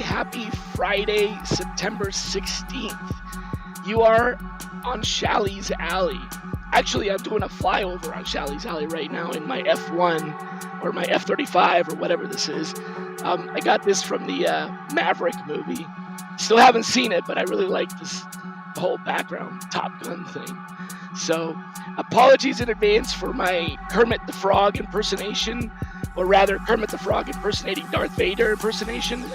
happy Friday, September 16th. You are on Shally's Alley. Actually, I'm doing a flyover on Shally's Alley right now in my F1 or my F-35 or whatever this is. I got this from the Maverick movie. Still haven't seen it, but I really like this whole background Top Gun thing. So apologies in advance for my Kermit the Frog impersonation, or rather Kermit the Frog impersonating Darth Vader impersonation.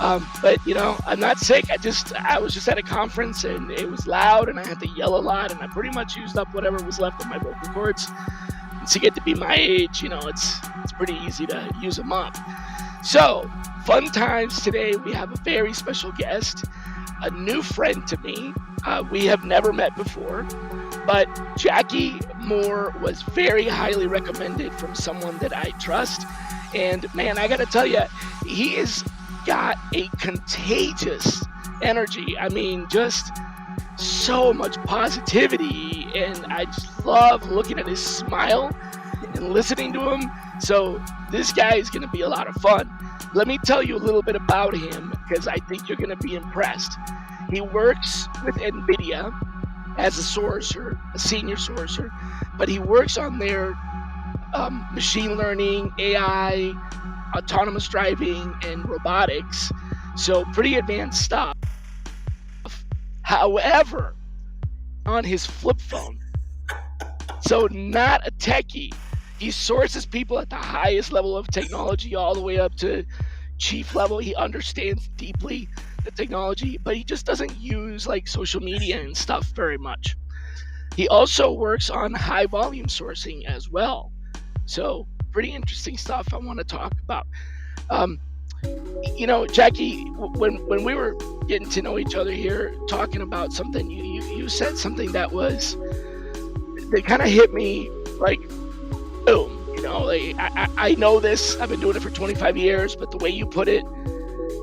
But I'm not sick. I was just at a conference and it was loud and I had to yell a lot and I pretty much used up whatever was left of my vocal cords. And to get to be my age, it's pretty easy to use them up. So fun times today. We have a very special guest, a new friend to me. We have never met before, but Jackie Moore was very highly recommended from someone that I trust. And man, I gotta tell you, he is got a contagious energy. I mean, just so much positivity, and I just love looking at his smile and listening to him. So this guy is going to be a lot of fun. Let me tell you a little bit about him because I think you're going to be impressed. He works with NVIDIA as a sourcer, a senior sourcer, but he works on their machine learning, AI, autonomous driving, and robotics. So pretty advanced stuff. However, on his flip phone, so not a techie, he sources people at the highest level of technology all the way up to chief level. He understands deeply the technology, but he just doesn't use like social media and stuff very much. He also works on high volume sourcing as well. So pretty interesting stuff I want to talk about. Jackie, when we were getting to know each other here, talking about something, you said something that kind of hit me like, boom. I know this. I've been doing it for 25 years, but the way you put it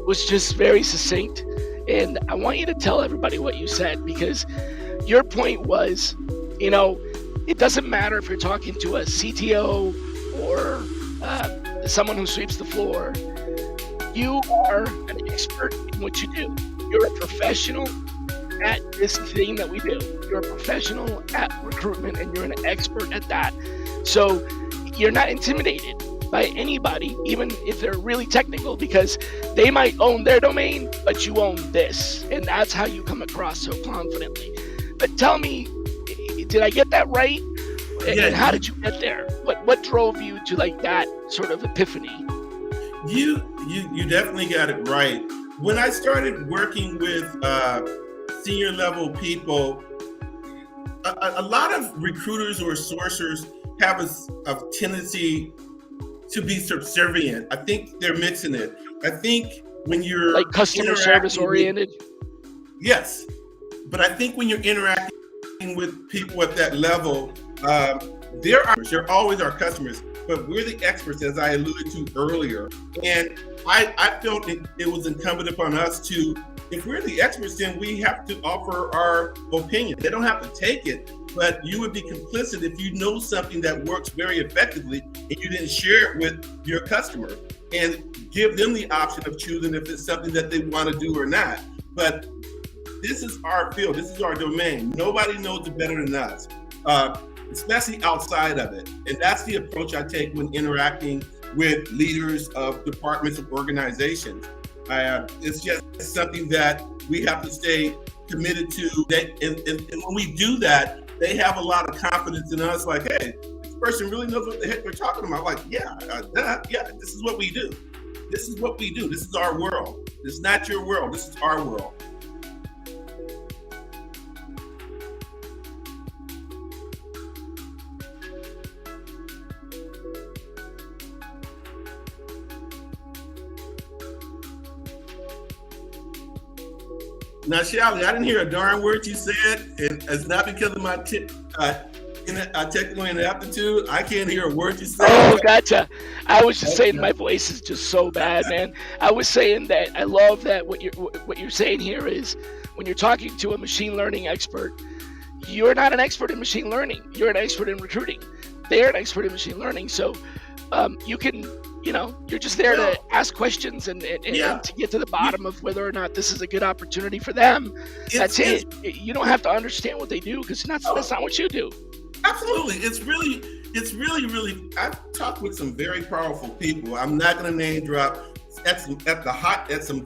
was just very succinct. And I want you to tell everybody what you said, because your point was, it doesn't matter if you're talking to a CTO or someone who sweeps the floor. You are an expert in what you do. You're a professional at this thing that we do. You're a professional at recruitment, and you're an expert at that. So you're not intimidated by anybody, even if they're really technical, because they might own their domain, but you own this. And that's how you come across so confidently. But tell me, did I get that right? And how did you get there? What drove you to like that sort of epiphany? You definitely got it right. When I started working with senior level people, a lot of recruiters or sourcers have a tendency to be subservient. I think they're mixing it. I think when you're like customer service oriented. Yes, but I think when you're interacting with people at that level, they're always our customers, but we're the experts, as I alluded to earlier. And I felt it was incumbent upon us to, if we're the experts, then we have to offer our opinion. They don't have to take it, but you would be complicit if you know something that works very effectively and you didn't share it with your customer and give them the option of choosing if it's something that they want to do or not. But this is our field. This is our domain. Nobody knows it better than us, especially outside of it. And that's the approach I take when interacting with leaders of departments of organizations. It's just something that we have to stay committed to. And when we do that, they have a lot of confidence in us. Like, hey, this person really knows what the heck they're talking about. Like, yeah, this is what we do. This is what we do. This is our world. This is not your world. This is our world. Now, Shally, I didn't hear a darn word you said, and it's not because of my technical inaptitude. I can't hear a word you said. Oh, gotcha. I was just saying my voice is just so bad, man. I was saying that I love that what you're saying here is when you're talking to a machine learning expert, you're not an expert in machine learning. You're an expert in recruiting. They're an expert in machine learning. So you can you're just there to Well, ask questions and yeah, to get to the you, bottom of whether or not this is a good opportunity for them. That's it's it. You don't have to understand what they do because that's not what you do. absolutely. Really. I've talked with some very powerful people. I'm not going to name drop at some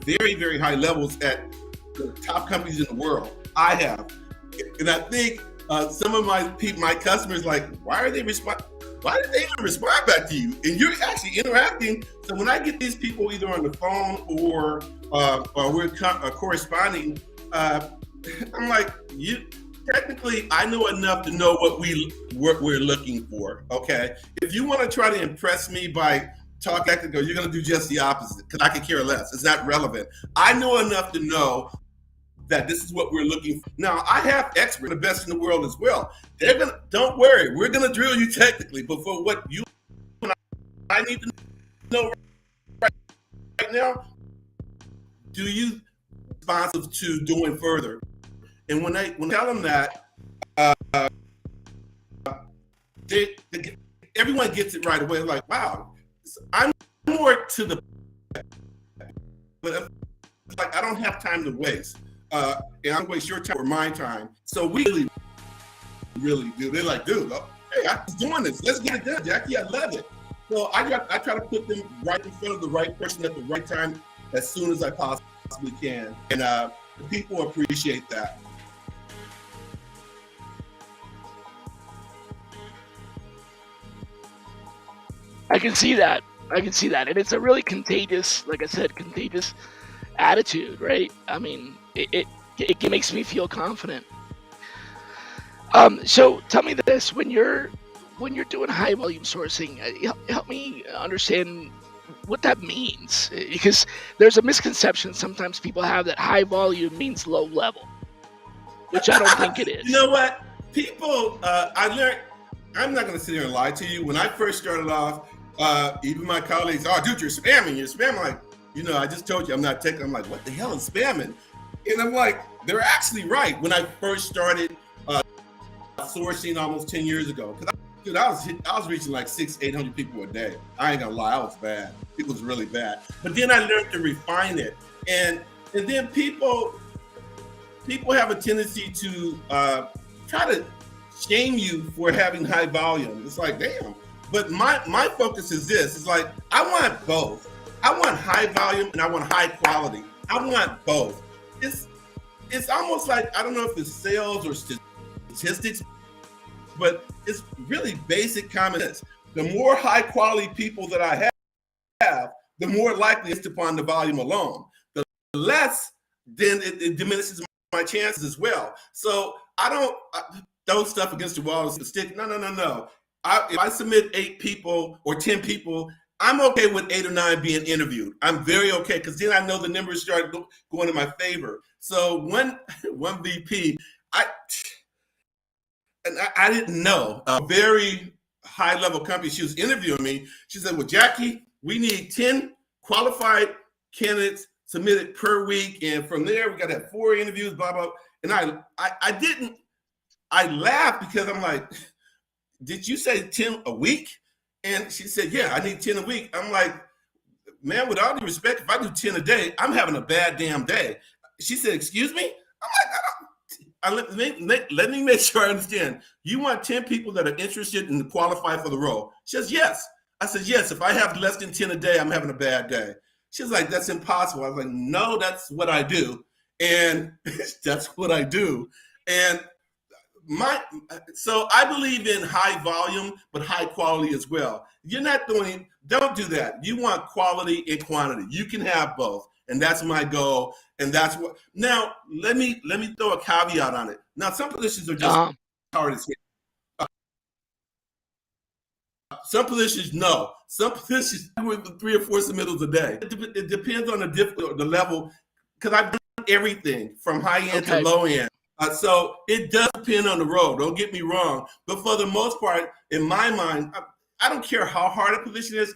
very, very high levels at the top companies in the world. I have, and I think some of my customers like, why are they respond? Why did they even respond back to you? And you're actually interacting. So when I get these people either on the phone or we're corresponding, I'm like, you. Technically, I know enough to know what we're looking for. Okay, if you want to try to impress me by talking technical, you're going to do just the opposite because I could care less. It's not relevant. I know enough to know that this is what we're looking for. Now, I have experts, the best in the world as well. Don't worry, we're gonna drill you technically, but for what you and I need to know right now, do you responsive to doing further? And when I tell them that, they everyone gets it right away. Like, wow, I'm more to the, but like I don't have time to waste. And I'm waste your time or my time. So we really do. They're like, dude, hey, I'm doing this. Let's get it done, Jackie. I love it. So I try to put them right in front of the right person at the right time as soon as I possibly can. And people appreciate that. I can see that. And it's a really contagious, like I said, contagious attitude, right? I mean, it makes me feel confident. So tell me this: when you're doing high volume sourcing, help me understand what that means, because there's a misconception sometimes people have that high volume means low level, which I don't think it is. You know what? People, I learned. I'm not going to sit here and lie to you. When I first started off, even my colleagues, oh, dude, you're spamming. Like, I just told you I'm not taking. I'm like, what the hell is spamming? And I'm like, they're actually right. When I first started sourcing almost 10 years ago, because I was reaching like 600-800 people a day. I ain't gonna lie, I was bad. It was really bad. But then I learned to refine it, and then people have a tendency to try to shame you for having high volume. It's like, damn. But my focus is this. It's like, I want both. I want high volume and I want high quality. I want both. It's almost like, I don't know if it's sales or statistics, but it's really basic common sense. The more high quality people that I have, the more likely it's upon the volume alone. The less, then it diminishes my chances as well. So I don't throw stuff against the wall and stick. No. If I submit 8 people or 10 people, I'm okay with 8 or 9 being interviewed. I'm very okay, because then I know the numbers start going in my favor. So one VP, I didn't know, a very high level company, she was interviewing me. She said, well, Jackie, we need 10 qualified candidates submitted per week. And from there, we got to have 4 interviews, blah, blah. And I laughed because I'm like, did you say 10 a week? And she said, yeah, I need 10 a week. I'm like, man, with all due respect, if I do 10 a day, I'm having a bad damn day. She said, excuse me? I'm like, let me make sure I understand. You want 10 people that are interested and qualify for the role? She says, yes. I said, yes, if I have less than 10 a day, I'm having a bad day. She's like, that's impossible. I was like, no, that's what I do. And that's what I do. And so I believe in high volume, but high quality as well. Don't do that. You want quality and quantity. You can have both. And that's my goal. And that's what, now let me throw a caveat on it. Now, some positions are just hard as hell. Some positions, no. Some positions with 3 or 4 submittals a day. It depends on the level, because I've done everything from high end to low end. So it does depend on the role. Don't get me wrong. But for the most part, in my mind, I don't care how hard a position is.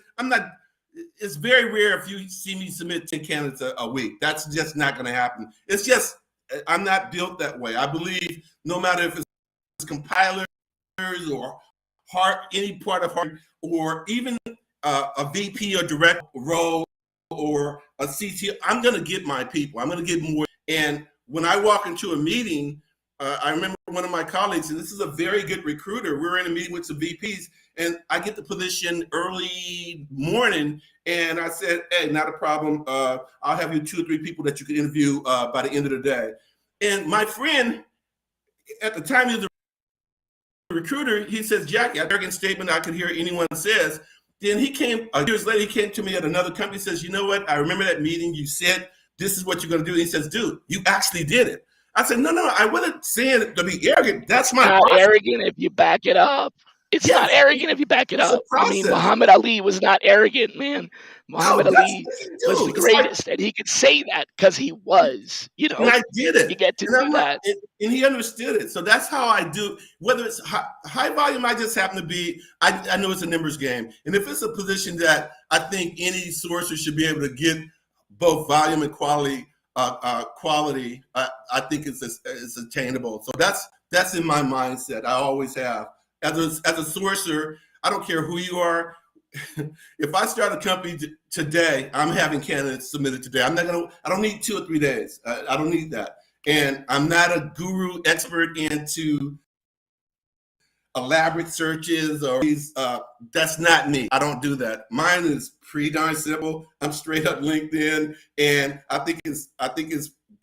It's very rare if you see me submit 10 candidates a week. That's just not going to happen. It's just, I'm not built that way. I believe no matter if it's compilers or any part of hard, or even a VP or direct role or a CTO, I'm going to get my people. I'm going to get more. And when I walk into a meeting, I remember one of my colleagues, and this is a very good recruiter. We were in a meeting with some VPs, and I get the position early morning, and I said, "Hey, not a problem. I'll have you 2 or 3 people that you can interview by the end of the day." And my friend, at the time he was a recruiter, he says, "Jackie, an arrogant statement I could hear anyone says." Then he came, years later, he came to me at another company, says, "You know what? I remember that meeting. You said, this is what you're going to do." And he says, "Dude, you actually did it." I said, "No, no, I wasn't saying it to be arrogant. That's It's my not process." arrogant if you back it up. It's not Yes, arrogant if you back it it's a up. I mean, process. Muhammad Ali was not arrogant, man. No, Muhammad that's Ali what you was the do. It's like, greatest, and he could say that because he was. and I did You it. get to And I'm do like, that. and he understood it. So that's how I do. Whether it's high volume, I just happen to be. I know it's a numbers game, and if it's a position that I think any sourcer should be able to get both volume and quality, I think it's attainable. So that's in my mindset. I always have. As a sourcer, I don't care who you are. If I start a company today, I'm having candidates submitted today. I don't need 2 or 3 days. I don't need that. And I'm not a guru expert into elaborate searches or these. That's not me. I don't do that. Mine is pretty darn simple. I'm straight up LinkedIn, and I think it's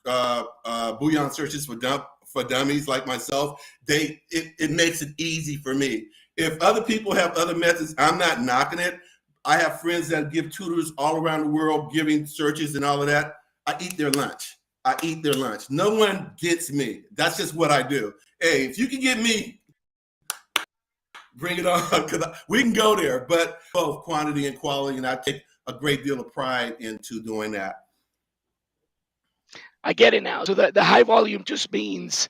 bouillon searches for dummies like myself. It makes it easy for me. If other people have other methods, I'm not knocking it. I have friends that give tutors all around the world giving searches and all of that. I eat their lunch. I eat their lunch. No one gets me. That's just what I do. Hey, if you can get me, bring it on, because we can go there. But both quantity and quality, and I take a great deal of pride into doing that. I get it now. So the high volume just means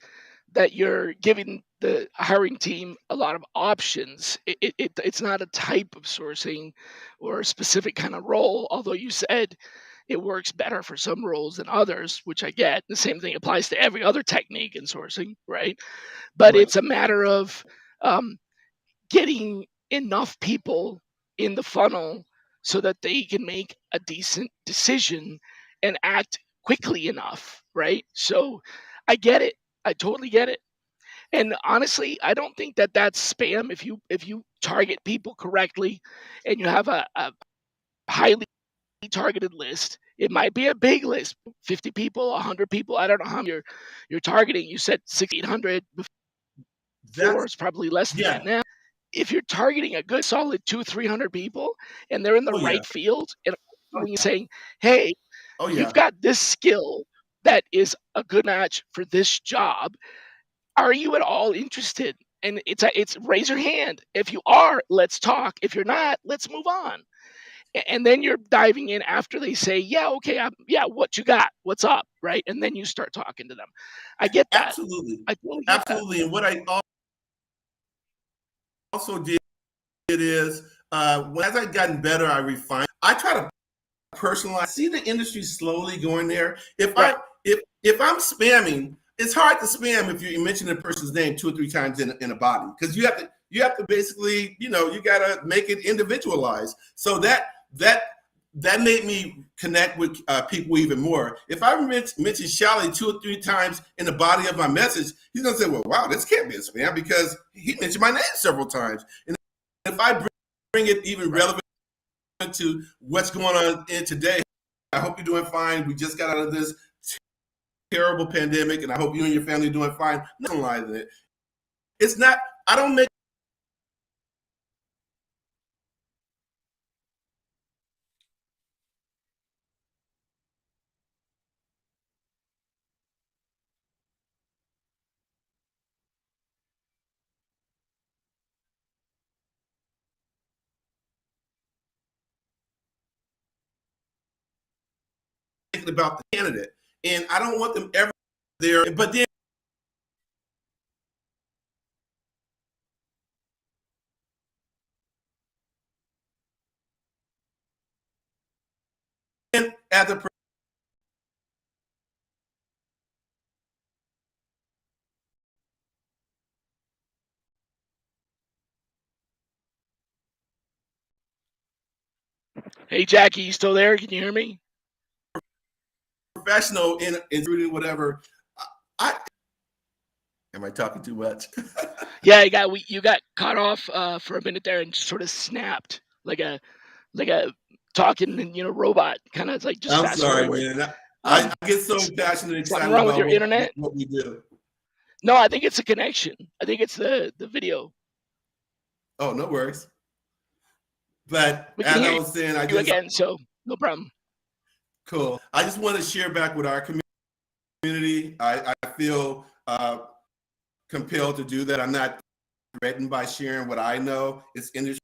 that you're giving the hiring team a lot of options. It's not a type of sourcing or a specific kind of role, although you said it works better for some roles than others, which I get. The same thing applies to every other technique in sourcing, right? But Right. it's a matter of um, getting enough people in the funnel so that they can make a decent decision and act quickly enough, right? So I get it. I totally get it. And honestly, I don't think that that's spam if you target people correctly and you have a highly targeted list. It might be a big list, 50 people, 100 people. I don't know how you're targeting. You said 600 before. That's It's probably less than yeah. that now. If you're targeting a good solid 200-300 people and they're in the Oh yeah. right field, and Oh when you're yeah. saying, "Hey, Oh you've yeah. got this skill that is a good match for this job. Are you at all interested?" And it's raise your hand. If you are, let's talk. If you're not, let's move on. And then you're diving in after they say, "Yeah, okay, yeah, what you got? What's up?" Right? And then you start talking to them. I get that. Absolutely. I totally get that. Absolutely. And what I also did is as I've gotten better, I refine. I try to personalize. See the industry slowly going there. Right. If I'm spamming, it's hard to spam if you mention a person's name 2 or 3 times in a body, because you have to basically, you gotta make it individualized. So that made me connect with people even more. If I mention Shally 2 or 3 times in the body of my message, he's gonna say, "Well, wow, this can't be a spam because he mentioned my name several times." And if I bring it even Right. relevant to what's going on in today, I hope you're doing fine. We just got out of this terrible pandemic, and I hope you and your family are doing fine. Normalizing it. It's not. I don't make thinking about the candidate, and I don't want them ever there. But then as a Hey, Jackie, you still there? Can you hear me? Professional in whatever. I am I talking too much? Yeah, you got cut off for a minute there and sort of snapped like a talking robot, kind of like just I'm fast sorry, forward. man. I get so S- passionate and Something excited wrong with about your internet? what we do. No, I think it's a connection. I think it's the video. Oh, no worries. But We can as I hear was saying, I you just again, so no problem. cool. I just want to share back with our community. I feel compelled to do that. I'm not threatened by sharing what I know. It's industry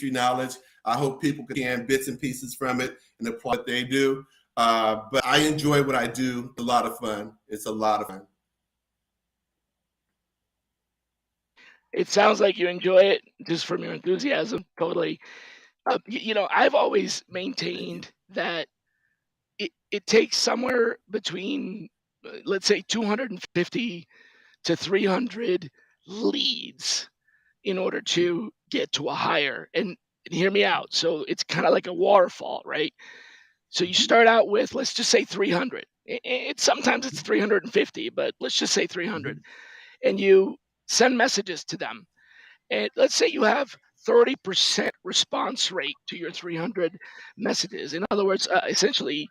knowledge. I hope people can bits and pieces from it and apply what they do. But I enjoy what I do. A lot of fun. It's a lot of fun. It sounds like you enjoy it just from your enthusiasm. Totally. I've always Thank you. maintained that it takes somewhere between, let's say, 250 to 300 leads in order to get to a higher. And hear me out. So it's kind of like a waterfall, right? So you Mhm, start out with, let's just say 300. Sometimes it's 350, but let's just say 300. mhm, And you send messages to them. And let's say you have 30% response rate to your 300 messages. In other words, essentially,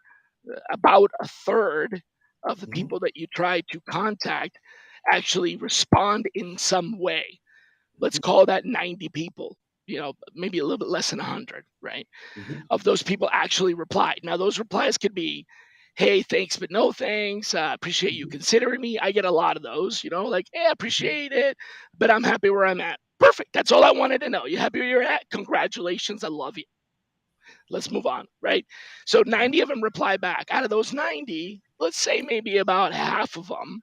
about a third of the mhm, people that you try to contact actually respond in some way. Let's call that 90 people, maybe a little bit less than 100, right? mhm, Of those people actually replied. Now, those replies could be, hey, thanks, but no thanks. Appreciate you mhm, considering me. I get a lot of those, like, hey, mhm, appreciate it, but I'm happy where I'm at. Perfect. That's all I wanted to know. You happy where you're at? Congratulations. I love you. Let's move on, right? So 90 of them reply back. Out of those 90, let's say maybe about half of them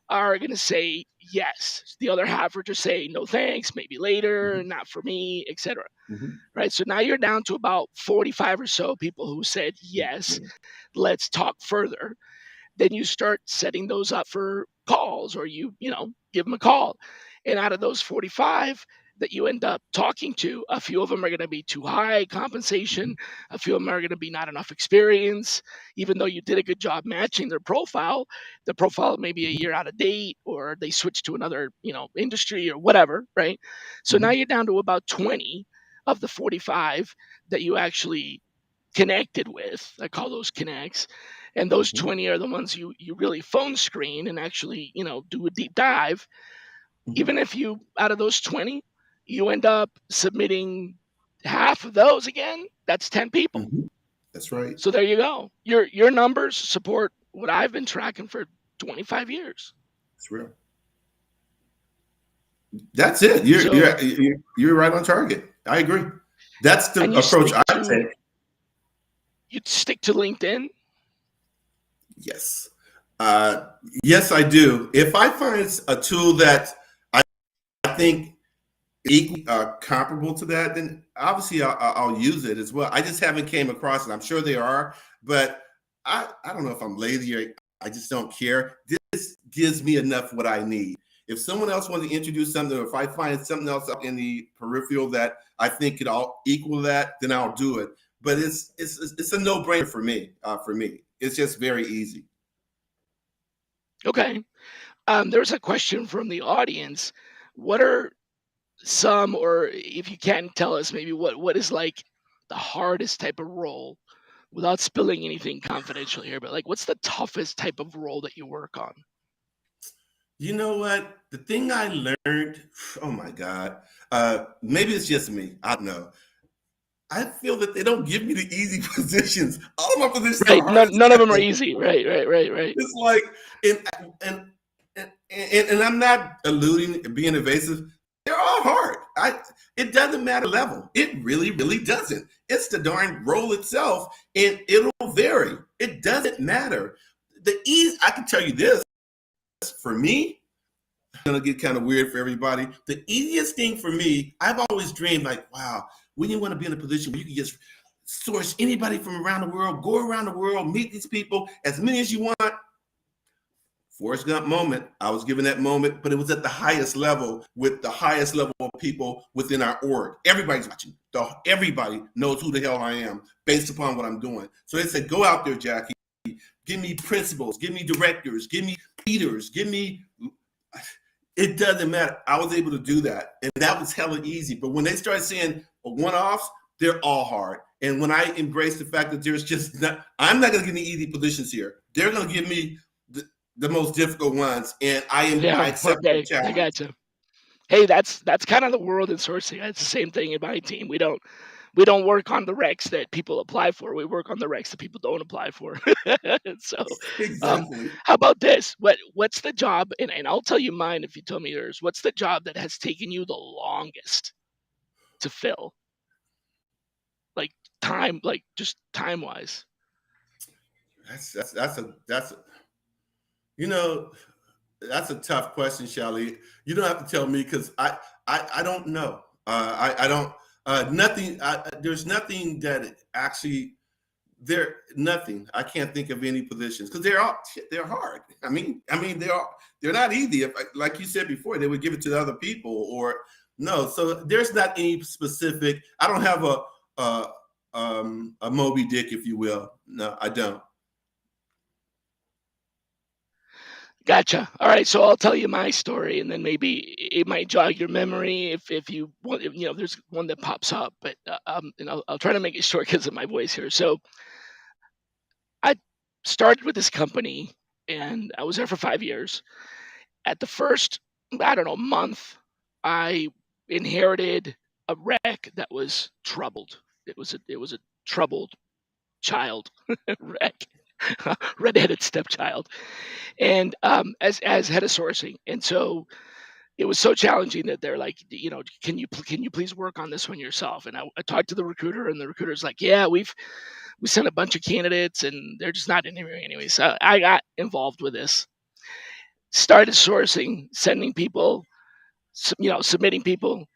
are going to say yes. The other half are just saying no thanks, maybe later, mhm, not for me, etc. mhm, Right? So now you're down to about 45 or so people who said yes, mhm, let's talk further. Then you start setting those up for calls, or you give them a call. And out of those 45 that you end up talking to, a few of them are going to be too high compensation, mhm, a few of them are going to be not enough experience. Even though you did a good job matching their profile, the profile may be a mhm, year out of date, or they switched to another industry or whatever, right? So now mhm, you're down to about 20 of the 45 that you actually connected with. I call those connects. And those mhm, 20 are the ones you really phone screen and actually, do a deep dive. mhm, Even if you, out of those 20, you end up submitting half of those again, that's 10 people. mhm. That's right. So there you go. Your numbers support what I've been tracking for 25 years. It's real. That's it. So, You're right on target. I agree. That's the and approach I take. you stick to LinkedIn. Yes. Uh, yes, I do. If I find a tool that I think equally comparable to that, then obviously I'll use it as well. I just haven't came across it. I'm sure they are, but I don't know if I'm lazy or I just don't care. This gives me enough what I need. If someone else wants to introduce something, or if I find something else up in the peripheral that I think could all equal that, then I'll do it. But it's a no brainer for me. For me, it's just very easy. Okay. There's a question from the audience. What are some, or if you can tell us maybe what is like the hardest type of role, without spilling anything confidential here, but like what's the toughest type of role that you work on? You know what? The thing I learned, oh my God, maybe it's just me. I don't know. I feel that they don't give me the easy positions. All of my positions are Right. hard as None of them are hell. easy. Right. It's like, and and and I'm not alluding being evasive. They're all hard. It doesn't matter level. It really doesn't. It's the darn role itself, and it'll vary. It doesn't matter. The ease. I can tell you this for me. Gonna get kind of weird for everybody. The easiest thing for me, I've always dreamed like, wow, when you want to be in a position where you can just source anybody from around the world, go around the world, meet these people, as many as you want. Forrest Gump moment. I was given that moment, but it was at the highest level with the highest level of people within our org. Everybody's watching. Everybody knows who the hell I am based upon what I'm doing. So they said, go out there, Jackie. Give me principals, give me directors, give me leaders, give me. It doesn't matter. I was able to do that, and that was hella easy. But when they started saying one-offs, they're all hard. And when I embrace the fact that there's just not, I'm not going to get any easy positions here. They're going to give me the most difficult ones, and I accept the Okay, I challenge. gotcha. Hey, that's kind of the world in sourcing. It's the same thing in my team. We don't work on the recs that people apply for. We work on the recs that people don't apply for. So, Exactly. how about this? What's the job? And I'll tell you mine if you tell me yours. What's the job that has taken you the longest to fill? Like time, like just time wise. That's a you know that's a tough question, Shally. You don't have to tell me because I don't know. I don't nothing. There's nothing that actually nothing. I can't think of any positions because they're hard. I mean they're not easy. If, like you said before, they would give it to the other people or no. So there's not any specific. I don't have a Moby Dick, if you will. No, I don't. Gotcha. All right, so I'll tell you my story, and then maybe it might jog your memory if you want. If there's one that pops up, but and I'll try to make it short because of my voice here. So I started with this company, and I was there for 5 years. At the first, I don't know, month, I inherited a wreck that was troubled. It was a troubled child wreck, redheaded stepchild, and as head of sourcing, and so it was so challenging that they're like, can you please work on this one yourself? And I talked to the recruiter, and the recruiter's like, yeah, we sent a bunch of candidates, and they're just not interviewing anyway. So I got involved with this, started sourcing, sending people, submitting people,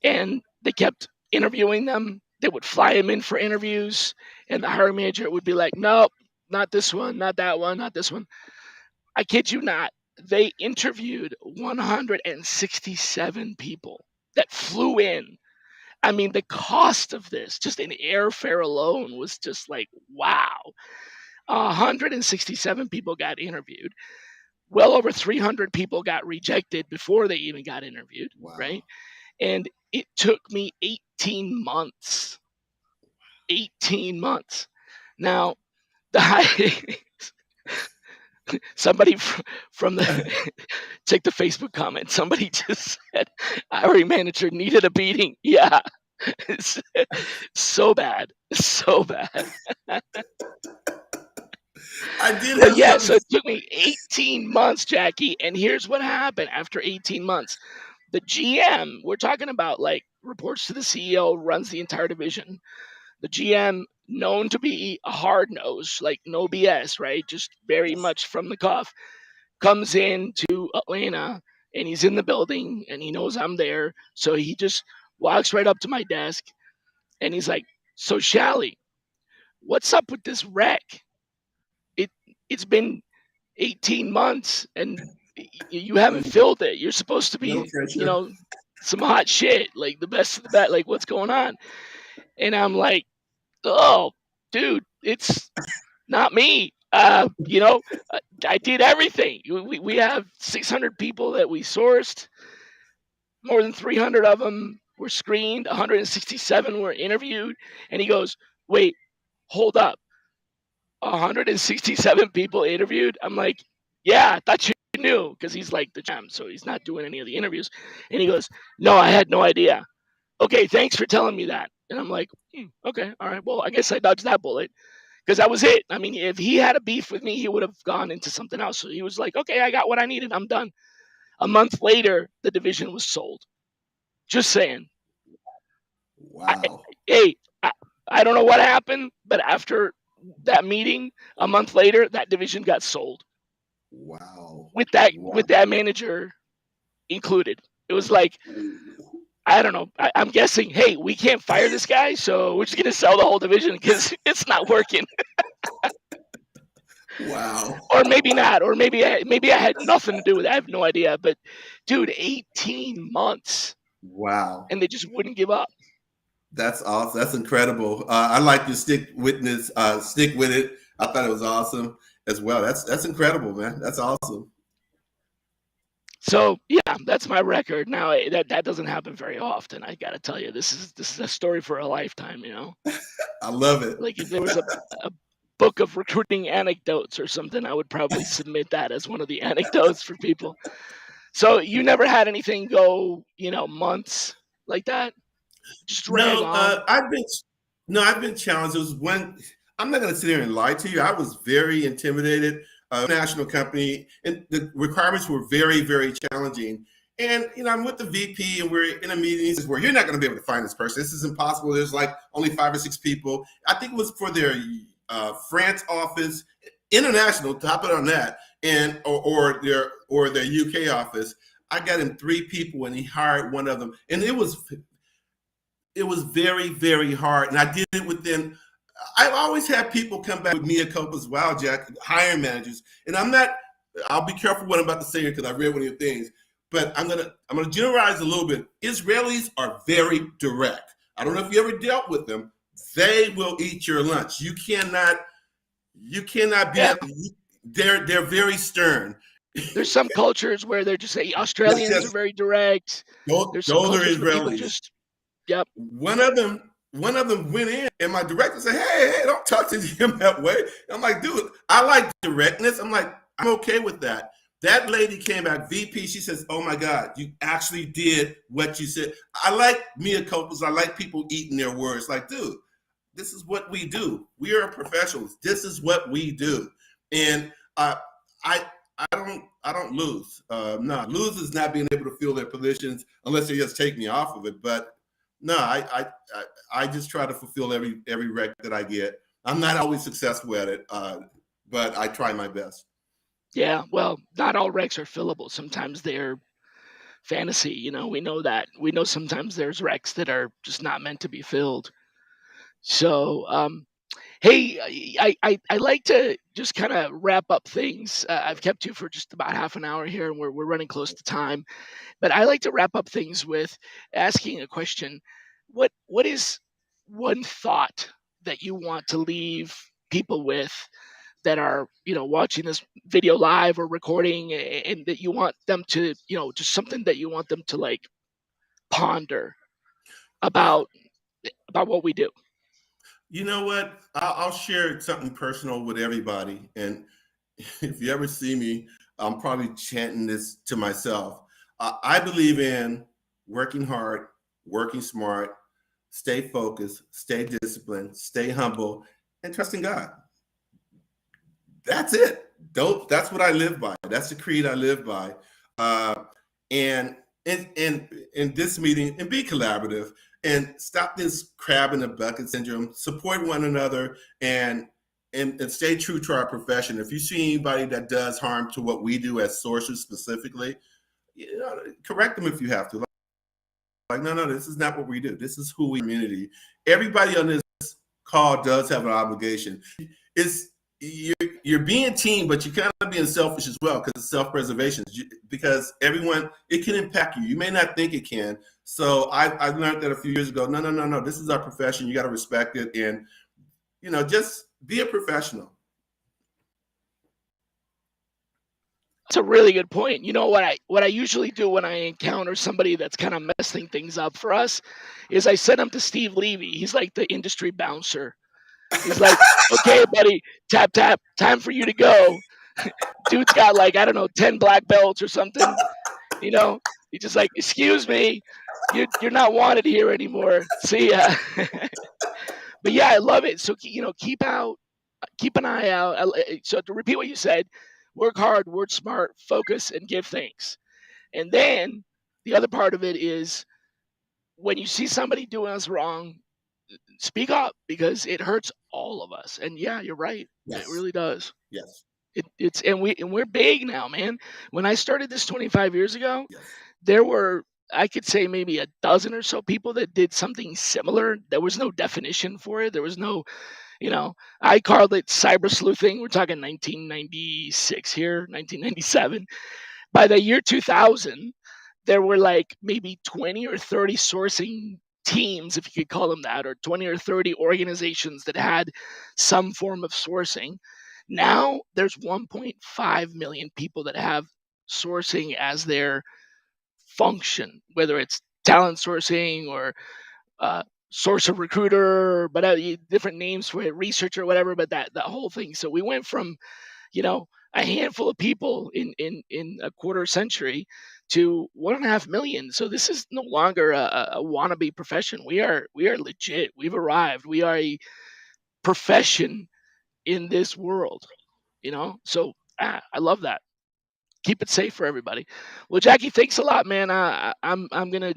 and they kept interviewing them. They would fly them in for interviews, and the hiring manager would be like, nope, not this one, not that one, not this one. I kid you not. They interviewed 167 people that flew in. I mean, the cost of this, just in airfare alone, was just like, wow. 167 people got interviewed. Well over 300 people got rejected before they even got interviewed, Wow. right? And it took me 18 months. 18 months. Now, somebody from the check the Facebook comment. Somebody just said hiring manager needed a beating. Yeah, it's so bad, so bad. I did. But yeah, so it took me 18 months, Jackie. And here's what happened after 18 months. The GM, we're talking about like reports to the CEO, runs the entire division. The GM, known to be a hard nose, like no BS, right? Just very much from the cuff, comes in to Atlanta and he's in the building and he knows I'm there. So he just walks right up to my desk and he's like, so Shally, what's up with this wreck? It's been 18 months and you haven't filled it. You're supposed to be, some hot shit, like the best of the best. Like, what's going on? And I'm like, oh, dude, it's not me. I did everything. We have 600 people that we sourced. More than 300 of them were screened. 167 were interviewed. And he goes, wait, hold up. 167 people interviewed? I'm like, yeah, I thought you knew, because he's like the GM, so he's not doing any of the interviews. And he goes, no, I had no idea. Okay, thanks for telling me that. And I'm like, okay, all right, well, I guess I dodged that bullet, because that was it. I mean, if he had a beef with me, he would have gone into something else. So he was like, okay, I got what I needed. I'm done. A month later, the division was sold. Just saying. Wow. I don't know what happened, but after that meeting, a month later, that division got sold. Wow. With that manager included. It was like, I don't know. I'm guessing, hey, we can't fire this guy, so we're just gonna sell the whole division because it's not working. Wow. Or maybe not, or maybe I had nothing to do with it. I have no idea. But dude, 18 months, Wow. and they just wouldn't give up. That's awesome. That's incredible. I like your stick with it. I thought it was awesome as well. That's incredible, man. That's awesome. So yeah, that's my record. Now that doesn't happen very often. I got to tell you, this is a story for a lifetime. I love it. Like if there was a book of recruiting anecdotes or something, I would probably submit that as one of the anecdotes for people. So you never had anything go, months like that, just drag No, on. I've been challenged. It was one. I'm not going to sit here and lie to you. I was very intimidated. National company, and the requirements were very, very challenging. And I'm with the VP, and we're in a meeting. He says, "Well, you're not going to be able to find this person. This is impossible. There's like only 5 or 6 people." I think it was for their France office, international. Top it on that, and or their UK office. I got him 3 people, and he hired one of them, and it was very, very hard. And I did it within, I've always had people come back with mea culpas, wow, Jack, hiring managers. And I'll be careful what I'm about to say here because I read one of your things, but I'm gonna generalize a little bit. Israelis are very direct. I don't know if you ever dealt with them. They will eat your lunch. You cannot be, Yeah, they're very stern. there's some cultures where they're just say Yes, Australians are yes. very direct. Those, There's some those are cultures where people Israelis. just, yep. One of them went in, and my director said, "Hey, don't talk to him that way." I'm like, "Dude, I like directness." I'm like, "I'm okay with that." That lady came back, VP. She says, "Oh my God, you actually did what you said." I like mea culpas. I like people eating their words. Like, dude, this is what we do. We are professionals. This is what we do, and I I don't lose. No, lose is not being able to fill their positions unless they just take me off of it. But no, I just try to fulfill every rec that I get. I'm not always successful at it, but I try my best. Yeah, well, not all recs are fillable. Sometimes they're fantasy. We know that. We know sometimes there's recs that are just not meant to be filled. So, hey, I like to just kind of wrap up things. I've kept you for just about half an hour here, and we're running close to time. But I like to wrap up things with asking a question. What is one thought that you want to leave people with that are watching this video live or recording, and that you want them to just something that you want them to like ponder Uh, about what we do? you know what? I'll share something personal with everybody. And if you ever see me, I'm probably chanting this to myself. I believe in working hard, working smart, stay focused, stay disciplined, stay humble, and trusting God. That's it. That's what I live by. That's the creed I live by. Uh, and in this meeting, and be collaborative and stop this crab in the bucket syndrome. Support one another and stay true to our profession. If you see anybody that does harm to what we do as sources specifically, correct them if you have to. Like, no, this is not what we do. This is who we community. Everybody on this call does have an obligation. It's you're being team, but you're kind of being selfish as well because it's self-preservation. Because everyone, it can impact you. You may not think it can. So I learned that a few years ago. No. This is our profession. You got to respect it, and just be a professional. That's a really good point. You know what I usually do when I encounter somebody that's kind of messing things up for us is I send them to Steve Levy. He's like the industry bouncer. He's like, "Okay, buddy, tap tap, time for you to go." Dude's got like, I don't know, 10 black belts or something. He's just like, "Excuse me, you're not wanted here anymore. See ya." But yeah, I love it. So keep an eye out. So to repeat what you said, work hard, work smart, focus, and give thanks. And then the other part of it is when you see somebody doing us wrong, speak up because it hurts all of us. And yeah, you're right. It Yes, really does. yes, It's and we're big now, man. When I started this 25 years ago, yes. there were, I could say, maybe a dozen or so people that did something similar. There was no definition for it. There was no You know, I called it cyber sleuthing. We're talking 1996 here, 1997. By the year 2000, there were like maybe 20 or 30 sourcing teams, if you could call them that, or 20 or 30 organizations that had some form of sourcing. Now there's 1.5 million people that have sourcing as their function, whether it's talent sourcing or source of recruiter, but different names for it, researcher, whatever. But that whole thing. So we went from, you know, a handful of people in a quarter century to 1.5 million. So this is no longer a wannabe profession. We are legit. We've arrived. We are a profession in this world. You know. So I love that. Keep it safe for everybody. Well, Jackie, thanks a lot, man. I'm gonna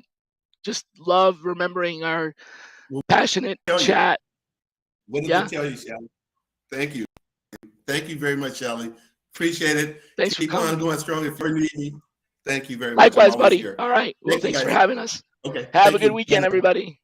just love remembering our Well, passionate tell you. chat. What did Yeah. we tell you, Shally? Thank you. Thank you very much, Shally. Appreciate it. Thanks for Keep on coming. going strong if you need me. Thank you very much. Likewise, I'm always buddy. here. All right. Well, Thank you, thanks for guys. having us. Okay. Have Thank a good you. weekend, everybody.